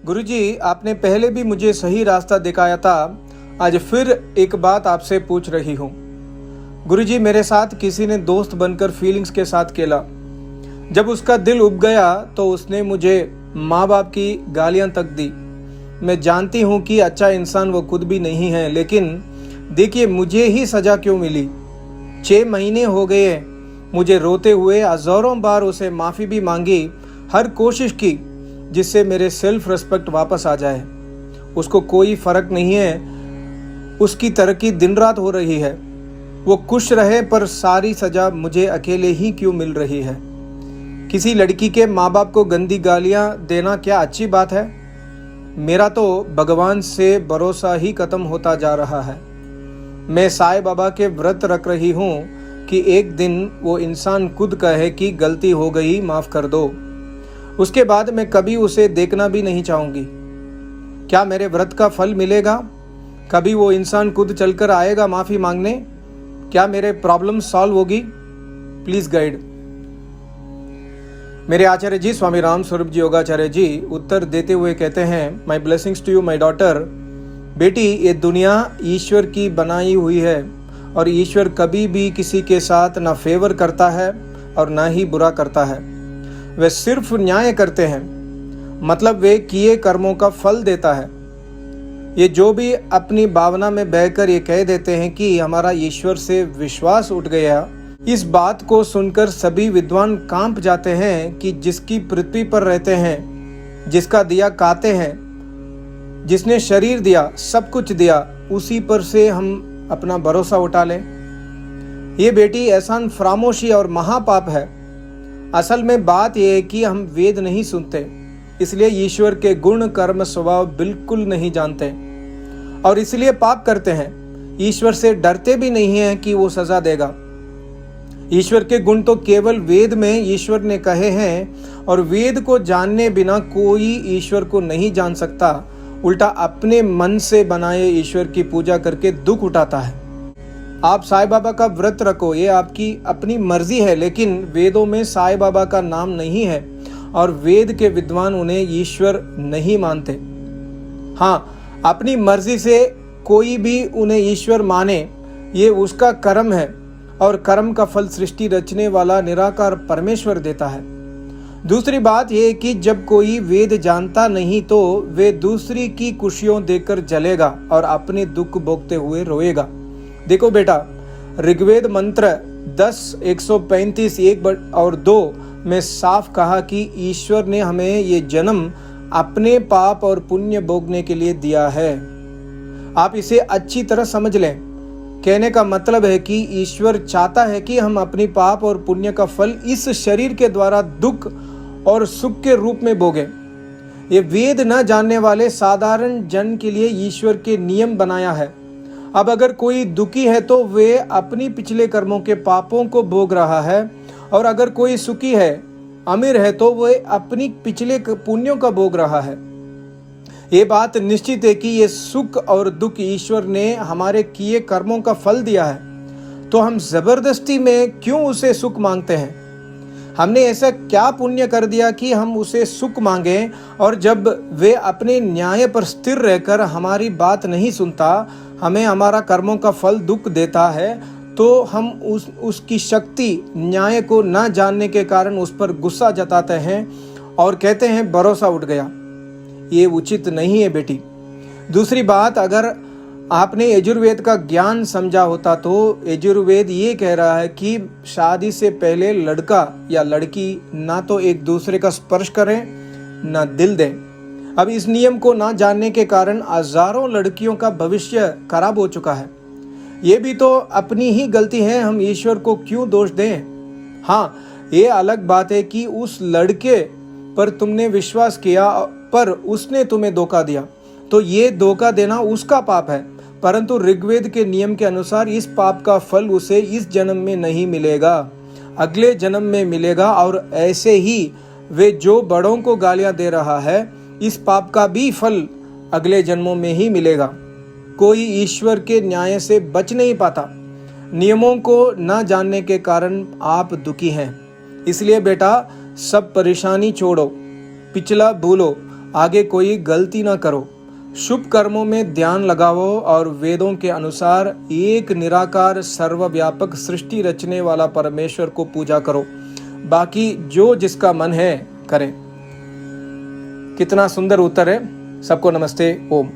गुरुजी, आपने पहले भी मुझे सही रास्ता दिखाया था। आज फिर एक बात आपसे पूछ रही हूँ। गुरुजी, मेरे साथ किसी ने दोस्त बनकर फीलिंग्स के साथ खेला। जब उसका दिल उब गया तो उसने मुझे माँ बाप की गालियाँ तक दी। मैं जानती हूँ कि अच्छा इंसान वो खुद भी नहीं है, लेकिन देखिए मुझे ही सजा क्यों मिली। 6 महीने हो गए मुझे रोते हुए। हज़ारों बार उसे माफ़ी भी मांगी, हर कोशिश की जिससे मेरे सेल्फ रिस्पेक्ट वापस आ जाए। उसको कोई फर्क नहीं है, उसकी तरक्की दिन रात हो रही है। वो खुश रहे, पर सारी सजा मुझे अकेले ही क्यों मिल रही है। किसी लड़की के माँ बाप को गंदी गालियाँ देना क्या अच्छी बात है? मेरा तो भगवान से भरोसा ही खत्म होता जा रहा है। मैं साईं बाबा के व्रत रख रही हूँ कि एक दिन वो इंसान खुद कहे कि गलती हो गई, माफ़ कर दो। उसके बाद मैं कभी उसे देखना भी नहीं चाहूँगी। क्या मेरे व्रत का फल मिलेगा? कभी वो इंसान खुद चलकर आएगा माफ़ी मांगने? क्या मेरे प्रॉब्लम सॉल्व होगी? Please guide. मेरे आचार्य जी स्वामी राम स्वरूप जी योगाचार्य जी उत्तर देते हुए कहते हैं, my blessings to you my daughter. बेटी, ये दुनिया ईश्वर की बनाई हुई है और ईश्वर कभी भी किसी के साथ ना फेवर करता है और ना ही बुरा करता है। वे सिर्फ न्याय करते हैं, मतलब वे किए कर्मों का फल देता है। ये जो भी अपनी भावना में बहकर ये कह देते हैं कि हमारा ईश्वर से विश्वास उठ गया, इस बात को सुनकर सभी विद्वान कांप जाते हैं कि जिसकी पृथ्वी पर रहते हैं, जिसका दिया खाते हैं, जिसने शरीर दिया, सब कुछ दिया, उसी पर से हम अपना भरोसा उठा लें। ये बेटी एहसान फरामोशी और महापाप है। असल में बात यह है कि हम वेद नहीं सुनते, इसलिए ईश्वर के गुण कर्म स्वभाव बिल्कुल नहीं जानते और इसलिए पाप करते हैं। ईश्वर से डरते भी नहीं हैं कि वो सजा देगा। ईश्वर के गुण तो केवल वेद में ईश्वर ने कहे हैं और वेद को जानने बिना कोई ईश्वर को नहीं जान सकता। उल्टा अपने मन से बनाए ईश्वर की पूजा करके दुख उठाता है। आप साईं बाबा का व्रत रखो, ये आपकी अपनी मर्जी है, लेकिन वेदों में साईं बाबा का नाम नहीं है और वेद के विद्वान उन्हें ईश्वर नहीं मानते। हाँ, अपनी मर्जी से कोई भी उन्हें ईश्वर माने, ये उसका कर्म है और कर्म का फल सृष्टि रचने वाला निराकार परमेश्वर देता है। दूसरी बात यह कि जब कोई वेद जानता नहीं तो वे दूसरी की खुशियों देकर जलेगा और अपने दुख भोगते हुए रोएगा। देखो बेटा, ऋग्वेद मंत्र 10:135 1 और 2 में साफ कहा कि ईश्वर ने हमें ये जन्म अपने पाप और पुण्य भोगने के लिए दिया है। आप इसे अच्छी तरह समझ लें। कहने का मतलब है कि ईश्वर चाहता है कि हम अपनी पाप और पुण्य का फल इस शरीर के द्वारा दुख और सुख के रूप में भोगें। ये वेद न जानने वाले साधारण जन के लिए ईश्वर के नियम बनाया है। अब अगर कोई दुखी है तो वे अपनी पिछले कर्मों के पापों को भोग रहा है, और अगर कोई सुखी है, अमीर है, तो वे अपनी पिछले पुण्यों का भोग रहा है। ये बात निश्चित है कि ये सुख और दुख ईश्वर ने हमारे किए कर्मों का फल दिया है, तो हम जबरदस्ती में क्यों उसे सुख मांगते हैं? हमने ऐसा क्या पुण्य कर दिया कि हम उसे सुख मांगें? और जब वे अपने न्याय पर स्थिर रहकर हमारी बात नहीं सुनता, हमें हमारा कर्मों का फल दुख देता है, तो हम उसकी शक्ति न्याय को न जानने के कारण उस पर गुस्सा जताते हैं और कहते हैं भरोसा उठ गया। ये उचित नहीं है बेटी। दूसरी बात, अगर आपने यजुर्वेद का ज्ञान समझा होता तो यजुर्वेद ये कह रहा है कि शादी से पहले लड़का या लड़की ना तो एक दूसरे का स्पर्श करें ना दिल दें। अब इस नियम को ना जानने के कारण हजारों लड़कियों का भविष्य खराब हो चुका है। ये भी तो अपनी ही गलती है, हम ईश्वर को क्यों दोष दें? हाँ, ये अलग बात है कि उस लड़के पर तुमने विश्वास किया पर उसने तुम्हें धोखा दिया, तो ये धोखा देना उसका पाप है। परंतु ऋग्वेद के नियम के अनुसार इस पाप का फल उसे इस जन्म में नहीं मिलेगा, अगले जन्म में मिलेगा। और ऐसे ही वे जो बड़ों को गालियां दे रहा है, इस पाप का भी फल अगले जन्मों में ही मिलेगा। कोई ईश्वर के न्याय से बच नहीं पाता। नियमों को न जानने के कारण आप दुखी हैं। इसलिए बेटा, सब परेशानी छोड़ो, पिछला भूलो आगे कोई गलती ना करो। शुभ कर्मों में ध्यान लगाओ और वेदों के अनुसार एक निराकार सर्वव्यापक सृष्टि रचने वाला परमेश्वर को पूजा करो। बाकी जो जिसका मन है करे। कितना सुंदर उत्तर है। सबको नमस्ते। ओम।